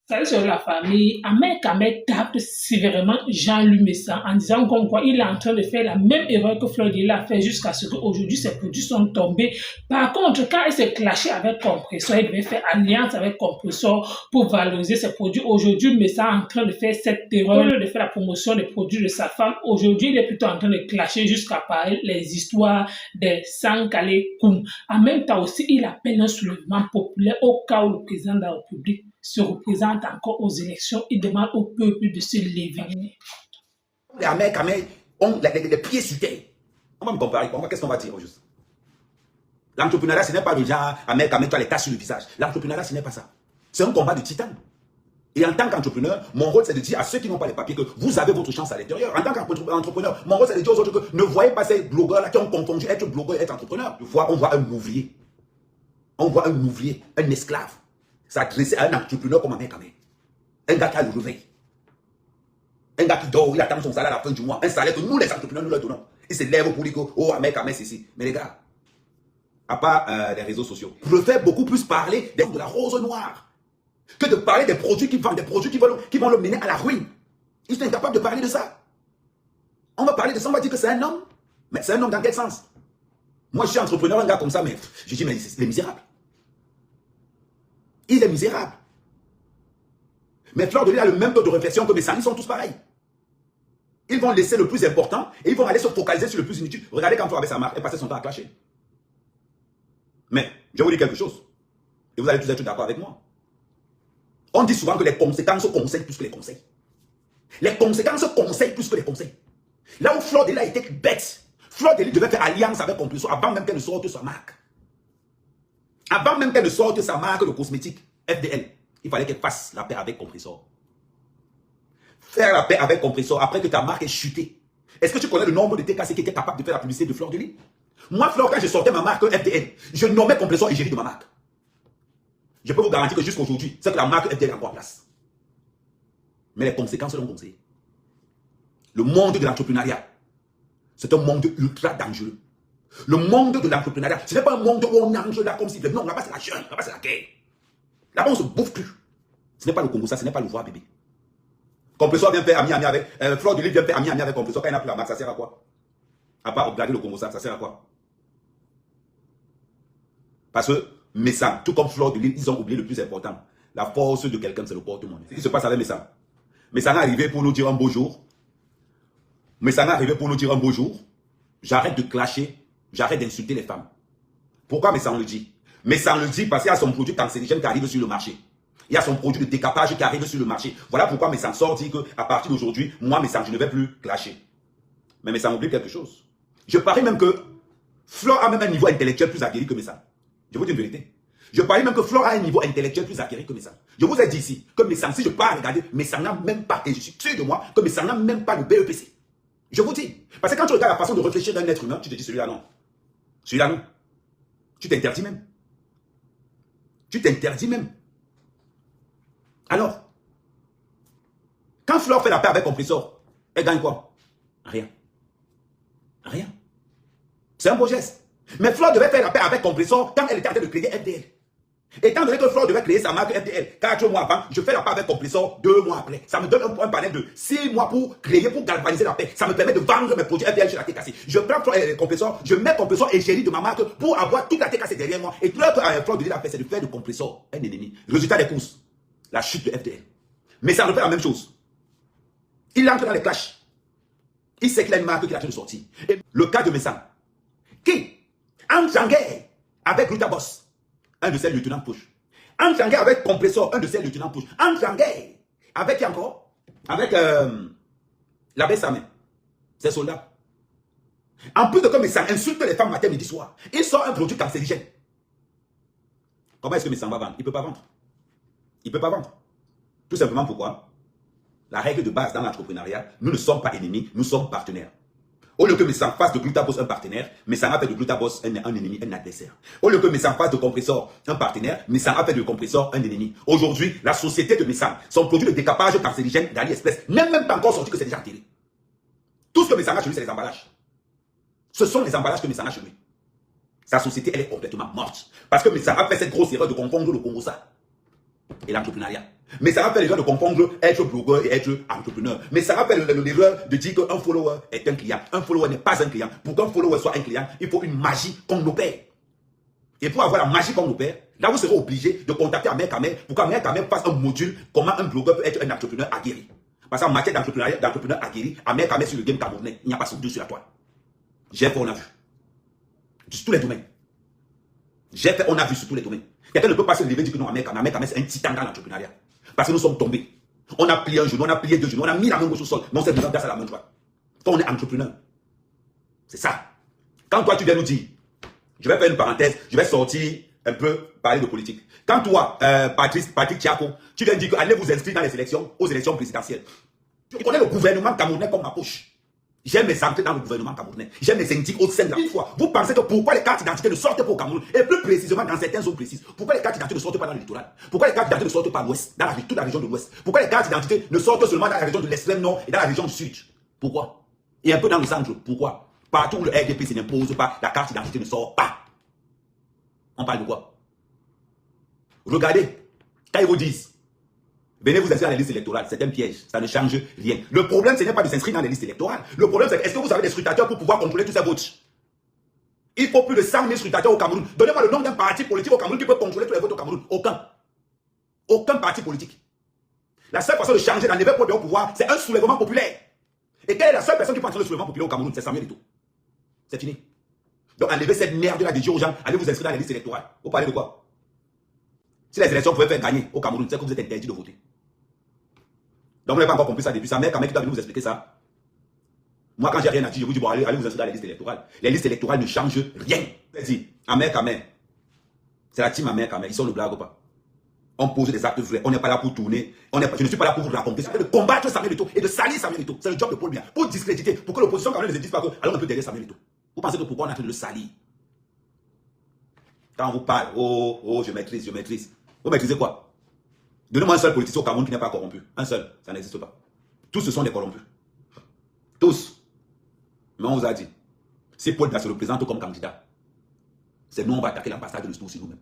Salut sur la famille. Ahmed Ahmed tape sévèrement Jean-Luc Messan en disant comme quoi il est en train de faire la même erreur que Floyd a fait jusqu'à ce qu'aujourd'hui ses produits sont tombés. Par contre, quand il s'est clashé avec Compressor, il devait faire alliance avec Compressor pour valoriser ses produits. Aujourd'hui, Messan est en train de faire cette erreur, au lieu de faire la promotion des produits de sa femme. Aujourd'hui, il est plutôt en train de clasher jusqu'à parler les histoires des Sankale Koum. En même temps aussi, il appelle un soulèvement populaire au cas où le président de la République se représente encore aux élections, il demande au peuple de se lever. Les Américains ont les pieds sur terre. On va me comparer. Qu'est-ce qu'on va dire au juste? L'entrepreneuriat, ce n'est pas le genre Américain, tu as les taches sur le visage. L'entrepreneuriat, ce n'est pas ça. C'est un combat de titane. Et en tant qu'entrepreneur, mon rôle, c'est de dire à ceux qui n'ont pas les papiers que vous avez votre chance à l'intérieur. En tant qu'entrepreneur, mon rôle, c'est de dire aux autres que ne voyez pas ces blogueurs-là qui ont confondu être blogueur et être entrepreneur. Une fois, on voit un ouvrier. On voit un ouvrier, un esclave, s'adresser à un entrepreneur comme Américain. Un gars qui a le réveil. Un gars qui dort, il attend son salaire à la fin du mois. Un salaire que nous, les entrepreneurs, nous leur donnons. Il se lève pour dire que, oh, Américain, c'est ici. Mais les gars, à part les réseaux sociaux, je préfère beaucoup plus parler de la rose noire que de parler des produits qui vendent, des produits qui vont le mener à la ruine. Ils sont incapables de parler de ça. On va parler de ça, on va dire que c'est un homme. Mais c'est un homme dans quel sens? Moi, je suis entrepreneur, un gars comme ça, mais je dis, mais il est misérable. Il est misérable. Mais Fleur de Lys a le même taux de réflexion que mes amis, ils sont tous pareils. Ils vont laisser le plus important et ils vont aller se focaliser sur le plus inutile. Regardez quand Fleur avait sa marque, elle passait son temps à clasher. Mais, je vais vous dire quelque chose. Et vous allez tous être d'accord avec moi. On dit souvent que les conséquences conseillent plus que les conseils. Les conséquences conseillent plus que les conseils. Là où Fleur de Lys a été bête, Fleur de Lys devait faire alliance avec Compressor avant même qu'elle ne sorte sa marque. Avant même qu'elle ne sorte sa marque de cosmétique, FDL, il fallait qu'elle fasse la paix avec Compressor. Faire la paix avec Compressor après que ta marque ait chuté. Est-ce que tu connais le nombre de TKC qui étaient capables de faire la publicité de Fleur de Lys? Moi, Fleur, quand je sortais ma marque FDL, je nommais Compressor égérie de ma marque. Je peux vous garantir que jusqu'à aujourd'hui, c'est que la marque FDL est encore en place. Mais les conséquences l'ont conseillé. Le monde de l'entrepreneuriat, c'est un monde ultra dangereux. Le monde de l'entrepreneuriat, ce n'est pas un monde où on mange là comme si... Non, là-bas c'est la jungle, là-bas c'est la guerre. Là-bas on se bouffe plus. Ce n'est pas le Congo, ça, ce n'est pas le voir bébé. Compressor vient faire ami avec... Fleur de Lys vient faire ami avec Compressor. Quand il n'a plus la marque, ça sert à quoi? À part regarder le Congo, ça sert à quoi? Parce que Messan, tout comme Fleur de Lys, ils ont oublié le plus important. La force de quelqu'un, c'est le porte-monnaie. Ce qui se passe avec Messan. Messan est arrivé pour nous dire un beau jour. Messan est arrivé pour nous dire un beau jour. J'arrête de clasher. J'arrête d'insulter les femmes. Pourquoi Messan le dit? Messan le dit parce qu'il y a son produit cancérigène qui arrive sur le marché. Il y a son produit de décapage qui arrive sur le marché. Voilà pourquoi Messan sort dit qu'à partir d'aujourd'hui, moi Messan, je ne vais plus clasher. Mais Messan oublie quelque chose. Je parie même que Fleur a même un niveau intellectuel plus acquis que Messan. Je vous dis une vérité. Je parie même que Fleur a un niveau intellectuel plus acquis que Messan. Je vous ai dit ici que Messan, si je pars regarder, Messan n'a même pas, et je suis sûr de moi, que Messan n'a même pas le BEPC. Je vous dis. Parce que quand tu regardes la façon de réfléchir d'un être humain, tu te dis celui-là non. Celui-là non. Tu t'interdis même. Tu t'interdis même. Alors, quand Fleur fait la paix avec Compressor, elle gagne quoi? Rien. Rien. C'est un beau geste. Mais Fleur devait faire la paix avec Compressor quand elle était en train de créer FDL. Étant donné que Fleur devait créer sa marque FDL 4 mois avant, je fais la paix avec Compressor 2 mois après. Ça me donne un panel de 6 mois pour créer, pour galvaniser la paix. Ça me permet de vendre mes produits FDL chez la TKC. Je prends Compressor, je mets Compressor égérie de ma marque pour avoir toute la TKC derrière moi. Et tout ce que Fleur de Lys a fait, c'est de faire de Compressor un ennemi. Résultat des courses, la chute de FDL. Mais ça refait la même chose. Il entre dans les clashs. Il sait qu'il a une marque qu'il est en train de sortir. Et le cas de Messan, qui entre en guerre avec Rutaboss, un de ses lieutenants push. Entre en guerre avec Compressor, un de ses lieutenants push. Entre en guerre avec qui encore? Avec l'abbé Samé, ses soldats. En plus de comme Messan insulte les femmes matin, midi, soir, il sort un produit cancérigène. Comment est-ce que Messan va vendre? Il ne peut pas vendre. Il ne peut pas vendre. Tout simplement pourquoi? La règle de base dans l'entrepreneuriat, nous ne sommes pas ennemis, nous sommes partenaires. Au lieu que Messan fasse de Glutaboss un partenaire, Messan a fait de Glutaboss un ennemi, un adversaire. Au lieu que Messan fasse de Compressor un partenaire, Messan a fait de Compressor un ennemi. Aujourd'hui, la société de Messan, son produit de décapage cancérigène d'AliExpress, n'est même pas encore sorti que c'est déjà tiré. Tout ce que Messan a chez lui, c'est les emballages. Ce sont les emballages que Messan a chez lui. Sa société, elle est complètement morte. Parce que Messan a fait cette grosse erreur de confondre le Congo ça et l'entrepreneuriat. Mais ça va faire les gens de confondre être blogueur et être entrepreneur. Mais ça va faire l'erreur de dire qu'un follower est un client. Un follower n'est pas un client. Pour qu'un follower soit un client, il faut une magie qu'on opère. Et pour avoir la magie qu'on opère, là vous serez obligé de contacter Ahmed Kamel pour qu'Ahmed Kamel fasse un module comment un blogueur peut être un entrepreneur aguerri. Parce qu'en matière d'entrepreneur aguerri, Ahmed Kamel sur le game camerounais, il n'y a pas sur la toile. J'ai fait, on a vu. Sur tous les domaines. J'ai fait, on a vu sur tous les domaines. Quelqu'un ne peut pas se lever et dire que non, Ahmed Kamel c'est un titan dans l'entrepreneuriat. Parce que nous sommes tombés. On a plié un genou, on a plié deux genoux, on a mis la main gauche au sol. Mais on s'est levé grâce à la main droite. Quand on est entrepreneur, c'est ça. Quand toi tu viens nous dire, je vais faire une parenthèse, je vais sortir un peu, parler de politique. Quand toi, Patrick Tiako, tu viens dire que allez vous inscrire dans les élections, aux élections présidentielles. Tu connais le gouvernement camerounais comme ma poche. J'aime mes entrées dans le gouvernement camerounais. J'aime mes indices au sein de la fois. Vous pensez que pourquoi les cartes d'identité ne sortent pas au Cameroun? Et plus précisément dans certaines zones précises. Pourquoi les cartes d'identité ne sortent pas dans le littoral? Pourquoi les cartes d'identité ne sortent pas à l'ouest, dans toute la région de l'ouest? Pourquoi les cartes d'identité ne sortent seulement dans la région de l'extrême nord et dans la région du sud? Pourquoi? Et un peu dans le centre. Pourquoi? Partout où le RDPC n'impose pas, la carte d'identité ne sort pas. On parle de quoi? Regardez, quand ils vous disent venez vous inscrire dans les listes électorales, c'est un piège, ça ne change rien. Le problème, ce n'est pas de s'inscrire dans les listes électorales. Le problème, c'est est-ce que vous avez des scrutateurs pour pouvoir contrôler tous ces votes? Il faut plus de 100 000 scrutateurs au Cameroun. Donnez-moi le nom d'un parti politique au Cameroun qui peut contrôler tous les votes au Cameroun. Aucun. Aucun parti politique. La seule façon de changer, d'enlever Paul Biya au pouvoir, c'est un soulèvement populaire. Et quelle est la seule personne qui peut entrer le soulèvement populaire au Cameroun? C'est Samuel Eto'o. C'est fini. Donc enlevez cette merde-là de dire aux gens, allez vous inscrire dans les listes électorales. Vous parlez de quoi? Si les élections pouvaient faire gagner au Cameroun, c'est que vous êtes interdit de voter. Donc vous n'avez pas encore compris ça depuis ça. Mais quand même, qui doit venir vous expliquer ça. Moi, quand j'ai rien à dire, je vous dis, bon, allez vous inscrire dans les listes électorales. Les listes électorales ne changent rien. Vas-y, Ahmed Kamel. C'est la team Ahmed Kamel. Ils sont le blague ou pas? On pose des actes vrais. On n'est pas là pour tourner. Je ne suis pas là pour vous raconter. C'est de combattre Samuel Eto'o et de salir Samuel Eto'o. C'est le job de Paul Biya. Pour discréditer, pour que l'opposition quand même ne dise pas que alors on peut derrière Samuel Eto'o. Vous pensez que pourquoi on est en train de le salir? Quand on vous parle, oh, je maîtrise. Vous maîtrisez quoi? Donnez-moi un seul politicien au Cameroun qui n'est pas corrompu. Un seul, ça n'existe pas. Tous ce sont des corrompus. Tous. Mais on vous a dit, si Paul Biya se représente comme candidat, c'est nous, on va attaquer l'ambassade de l'Ouest nous-mêmes.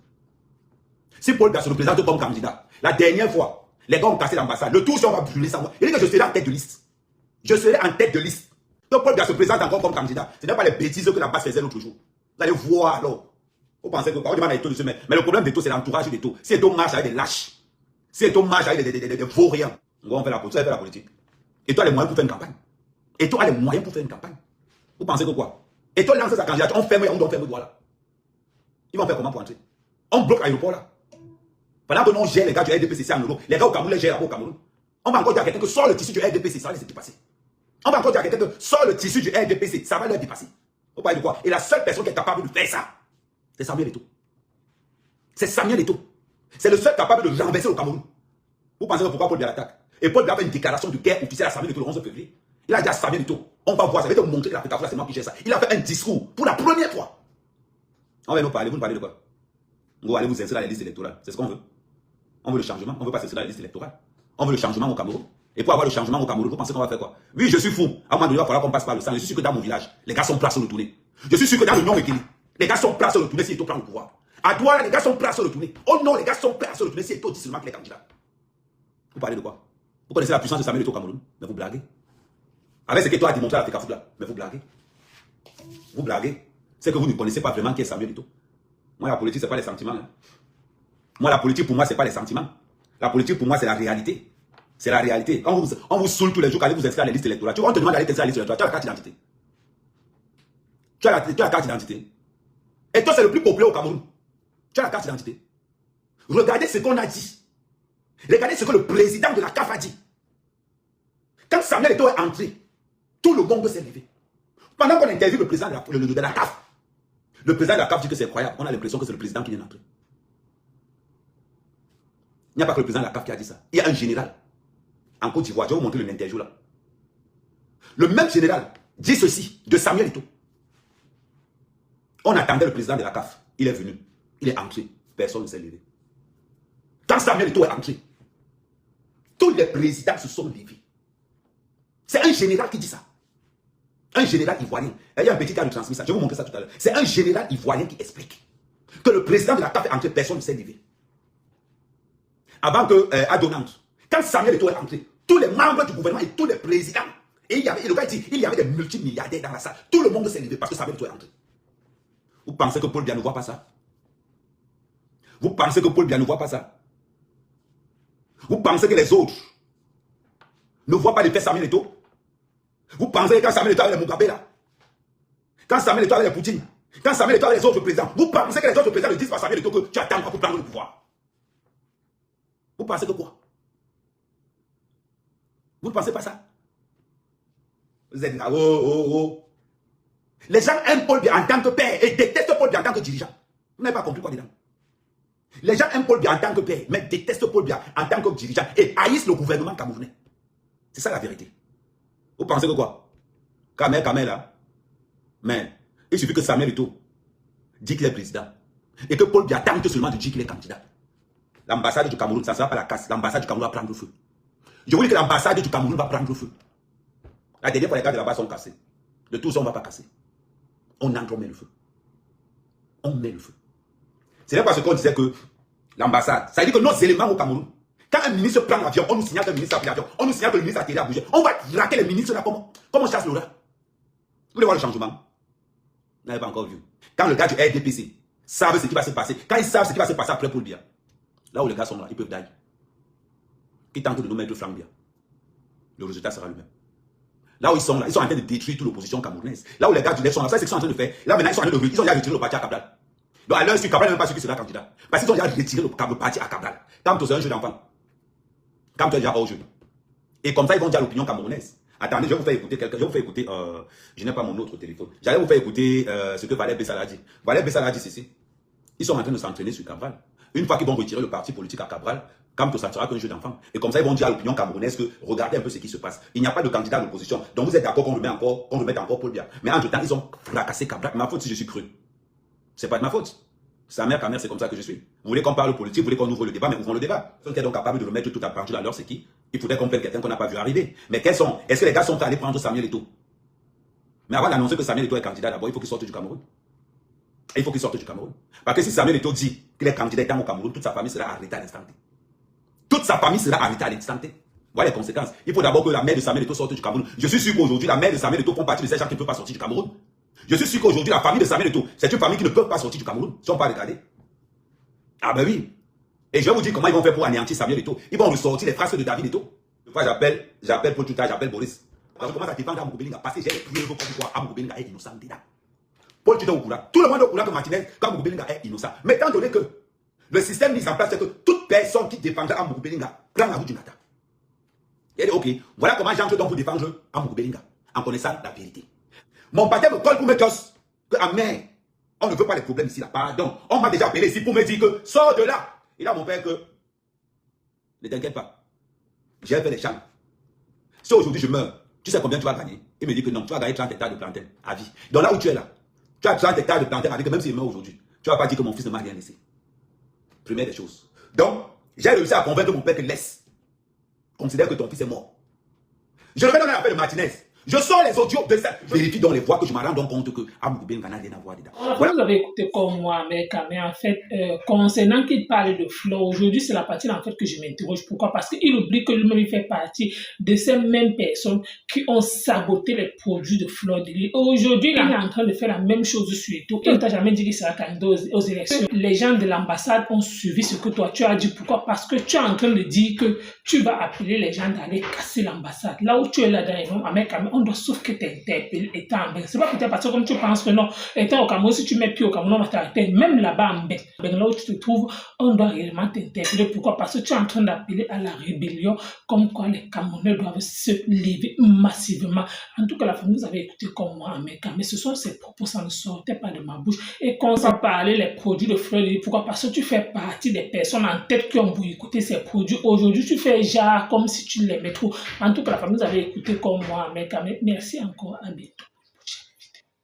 Si Paul Biya se représente comme candidat, la dernière fois, les gars ont cassé l'ambassade. Le tout, si on va brûler ça. Il dit que je serai en tête de liste. Je serai en tête de liste. Donc Paul Biya se présente encore comme candidat. Ce n'est pas les bêtises que la base faisait l'autre jour. Vous allez voir alors. Vous pensez que on demande à Eto'o de se mettre. Mais le problème d'Eto'o, c'est l'entourage d'Eto'o. Si Eto'o marche avec des lâches, si Eto'o marche avec des vauriens, on fait la politique. La politique. Eto'o a les moyens pour faire une campagne. Eto'o a les moyens pour faire une campagne. Vous pensez que quoi? Eto'o lance sa candidature, on ferme on ferme droit là. Ils vont faire comment pour entrer? On bloque l'aéroport là. Pendant que nous on gère les gars du RDPC en Europe, les gars au Cameroun les gèrent au Cameroun. On va encore dire à quelqu'un que sort le tissu du RDPC, ça va les dépasser. On va encore dire à quelqu'un que sort le tissu du RDPC, ça va leur dépasser. Vous parlez de quoi? Et la seule personne qui est capable de faire ça, c'est Samuel Eto'o. C'est Samuel Eto'o. C'est le seul capable de renverser le Cameroun. Vous pensez que pourquoi Paul Biya l'attaque? Et Paul Biya a fait une déclaration de guerre officielle à Samuel Eto'o le 11 février. Il a dit à Samuel Eto'o, on va voir, ça va te montrer que l'Afrique, c'est moi qui gère ça. Il a fait un discours pour la première fois. On va nous parler, vous nous parlez de quoi? On va aller vous inscrire dans les listes électorales. C'est ce qu'on veut. On veut le changement, on ne veut pas s'inscrire dans les listes électorales. On veut le changement au Cameroun. Et pour avoir le changement au Cameroun, vous pensez qu'on va faire quoi? Oui, je suis fou. À un moment donné, il va falloir qu'on passe par le sang. Je suis sûr que dans mon village, les gars sont prêts à se retourner. Je suis sûr que dans le Nord-Ekili, les gars sont prêts à se retourner si Eto'o prend le pouvoir. À Douala, les gars sont prêts à se retourner. Oh non, les gars sont prêts à se retourner si Eto'o dit seulement qu'il est candidat. Vous parlez de quoi? Vous connaissez la puissance de Samuel Eto'o au Cameroun? Mais vous blaguez. Avec ce qu'Eto'o a démontré à l'Afrique Foot là. Mais vous blaguez. Vous blaguez. C'est que vous ne connaissez pas vraiment qui est Samuel Eto'o. Moi, la politique, ce n'est pas les sentiments. Hein. Moi, la politique, pour moi, ce n'est pas les sentiments. La politique, pour moi, c'est la réalité. C'est la réalité. Quand on vous saoule tous les jours, quand vous vous inscrivez à la liste électorale, on te demande d'aller t'inscrire à la liste électorale. Tu as la carte d'identité. Tu as la carte d'identité. Et toi, c'est le plus populaire au Cameroun. Tu as la carte d'identité. Regardez ce qu'on a dit. Regardez ce que le président de la CAF a dit. Quand Samuel Eto'o est entré, tout le monde s'est levé. Pendant qu'on interviewe le président de la CAF, le président de la CAF dit que c'est incroyable. On a l'impression que c'est le président qui vient d'entrer. Il n'y a pas que le président de la CAF qui a dit ça. Il y a un général en Côte d'Ivoire. Je vais vous montrer l'interview là. Le même général dit ceci de Samuel Eto'o. On attendait le président de la CAF. Il est venu. Il est entré. Personne ne s'est levé. Quand Samuel Eto'o est entré, tous les présidents se sont levés. C'est un général qui dit ça. Un général ivoirien. Il y a un petit gars qui transmet ça. Je vais vous montrer ça tout à l'heure. C'est un général ivoirien qui explique que le président de la CAF est entré, personne ne s'est levé. avant que Adonante, quand Samuel Eto'o est entré, tous les membres du gouvernement et tous les présidents, et le gars dit, il y avait des multimilliardaires dans la salle. Tout le monde s'est levé parce que Samuel Eto'o est entré. Vous pensez que Paul Biya ne voit pas ça? Vous pensez que Paul Biya ne voit pas ça? Vous pensez que les autres ne voient pas l'effet Samuel Eto'o? Vous pensez que quand Samuel Eto'o avec les Mugabe là, quand Samuel Eto'o avec les Poutine, quand Samuel Eto'o avec les autres présidents, vous pensez que les autres présidents ne disent pas à Samuel Eto'o que tu attends pour prendre le pouvoir? Vous pensez que quoi? Vous ne pensez pas ça? Vous êtes là, oh. Les gens aiment Paul Biya en tant que père et détestent Paul Biya en tant que dirigeant. Vous n'avez pas compris quoi dedans? Les gens aiment Paul Biya en tant que père, mais détestent Paul Biya en tant que dirigeant et haïssent le gouvernement camerounais. C'est ça la vérité. Vous pensez que quoi? Kamel là. Mais il suffit que Samuel Eto'o dit qu'il est président et que Paul Biya tente seulement de dire qu'il est candidat. L'ambassade du Cameroun, ça ne sera pas la casse. L'ambassade du Cameroun va prendre feu. Je vous dis que l'ambassade du Cameroun va prendre feu. La dernière fois, les gars de là-bas sont cassés. De tout ça, on ne va pas casser. On entre, on met le feu. On met le feu. Ce n'est pas ce qu'on disait que l'ambassade, ça veut dire que nos éléments au Cameroun, quand un ministre prend l'avion, on nous signale que le ministre a pris l'avion, on nous signale que le ministre a tiré à bouger. On va traquer les ministres là comme on chasse l'aura. Vous voulez voir le changement? Vous n'avez pas encore vu. Quand le gars du RDPC savent ce qui va se passer, quand ils savent ce qui va se passer après Paul Biya, là où les gars sont là, ils peuvent d'ailleurs. Qui tentent de nous mettre flanc bien. Le résultat sera le même. Là où ils sont là, ils sont en train de détruire toute l'opposition camerounaise. Là où les gars du lèvre sont là, ça c'est ce qu'ils sont en train de faire. Là maintenant ils sont en train de ils ont déjà retiré le parti à Cabral. Donc à l'heure sur Cabral n'est même pas sûr qui sera candidat. Parce qu'ils ont déjà retiré le parti à Cabral. Quand tu es un jeu d'enfant. Quand tu es déjà hors jeu. Et comme ça ils vont dire à l'opinion camerounaise. Attendez, je vais vous faire écouter quelqu'un. Je vais vous faire écouter, je n'ai pas mon autre téléphone. J'allais vous faire écouter ce que Valère Bessala a dit. Valère Bessala a dit ceci. Ils sont en train de s'entraîner sur Cabral. Une fois qu'ils vont retirer le parti politique à Cabral, comme ça ne sera qu'un jeu d'enfant. Et comme ça, ils vont dire à l'opinion camerounaise que regardez un peu ce qui se passe. Il n'y a pas de candidat de l'opposition. Donc vous êtes d'accord qu'on remette encore Paul Biya. Mais entre-temps, ils ont fracassé Cabral. Ma faute si je suis cru. C'est pas de ma faute. Sa mère, c'est comme ça que je suis. Vous voulez qu'on parle politique, vous voulez qu'on ouvre le débat, mais ouvrons le débat. Ceux qui sont donc capables de remettre tout à partir alors, c'est qui? Il faudrait qu'on prenne quelqu'un qu'on n'a pas vu arriver. Mais est-ce que les gars sont allés prendre Samuel Eto'o? Mais avant d'annoncer que Samuel Eto'o est candidat, d'abord, il faut qu'il sorte du Cameroun. Et il faut qu'il sorte du Cameroun. Parce que si Samuel Eto'o dit qu'il est candidat étant au Cameroun, toute sa famille sera arrêtée à l'instant T. Toute sa famille sera arrêtée à l'instant T. Voilà les conséquences. Il faut d'abord que la mère de Samuel Eto'o sorte du Cameroun. Je suis sûr qu'aujourd'hui, la mère de Samuel Eto'o font partie de ces gens qui ne peuvent pas sortir du Cameroun. Je suis sûr qu'aujourd'hui, la famille de Samuel Eto'o, c'est une famille qui ne peut pas sortir du Cameroun. Ils ne sont pas regardés. Ah ben oui. Et je vais vous dire comment ils vont faire pour anéantir Samuel Eto'o. Ils vont ressortir les frasques de David Eto'o. Une fois, j'appelle Paul Tuta, j'appelle Boris. Quand je commence à défendre Amougou Belinga, parce que j'ai les preuves comme quoi Amougou Belinga est innocent dedans. Paul Tuta au courant. Tout le monde est au courant que Martinez, Amougou Belinga est innocent. Mais étant donné que le système mis en place, c'est que toute personne qui défendra Amougou Belinga prend la route du matin. Il dit, ok, voilà comment j'entre donc pour défendre Amougou Belinga, en connaissant la vérité. Mon père me colle pour me casse que Amen, on ne veut pas les problèmes ici là. Pardon, on m'a déjà appelé ici pour me dire que sors de là. Et là, mon père, que ne t'inquiète pas, j'ai fait les champs. Si aujourd'hui je meurs, tu sais combien tu vas gagner? Il me dit que non, tu vas gagner 30 hectares de plantain à vie. Donc là où tu es là, tu as 30 hectares de plantain à vie, que même s'il meurt aujourd'hui, tu ne vas pas dire que mon fils ne m'a rien laissé. Première des choses. Donc, j'ai réussi à convaincre mon père que laisse. Considère que ton fils est mort. Je le mets dans l'appel de Martinez. Je sors les audios de ça. Je vérifie dans les voix que je me rends compte que Amougou Belinga n'a rien à voir dedans. Voilà. Vous avez écouté comme moi, mais en fait, concernant qu'il parle de Flo, aujourd'hui, c'est la partie en fait que je m'interroge. Pourquoi? Parce qu'il oublie que lui-même, il fait partie de ces mêmes personnes qui ont saboté les produits de Flo. Aujourd'hui, il est en train de faire la même chose sur tout. Il ne t'a jamais dit qu'il sera candidat aux élections. Les gens de l'ambassade ont suivi ce que toi, tu as dit. Pourquoi? Parce que tu es en train de dire que tu vas appeler les gens d'aller casser l'ambassade. Là où tu es là, on doit sauf que tu interpelles étant en Bénin. C'est pas peut-être parce que comme tu penses que non, étant au Cameroun, si tu mets pied au Cameroun, on va t'arrêter. Même là-bas en Bénin, là où tu te trouves, on doit réellement t'interpeller. Pourquoi? Parce que tu es en train d'appeler à la rébellion, comme quoi les Camerounais doivent se lever massivement. En tout cas, la famille, vous avez écouté comme moi, mais ce sont ces propos, ça ne sortait pas de ma bouche. Et quand on s'est parlé les produits de Flo, pourquoi? Parce que tu fais partie des personnes en tête qui ont boycotté ces produits. Aujourd'hui, tu fais genre comme si tu l'aimais trop. En tout cas, la famille, vous avez écouté comme moi, mais merci encore, à bientôt.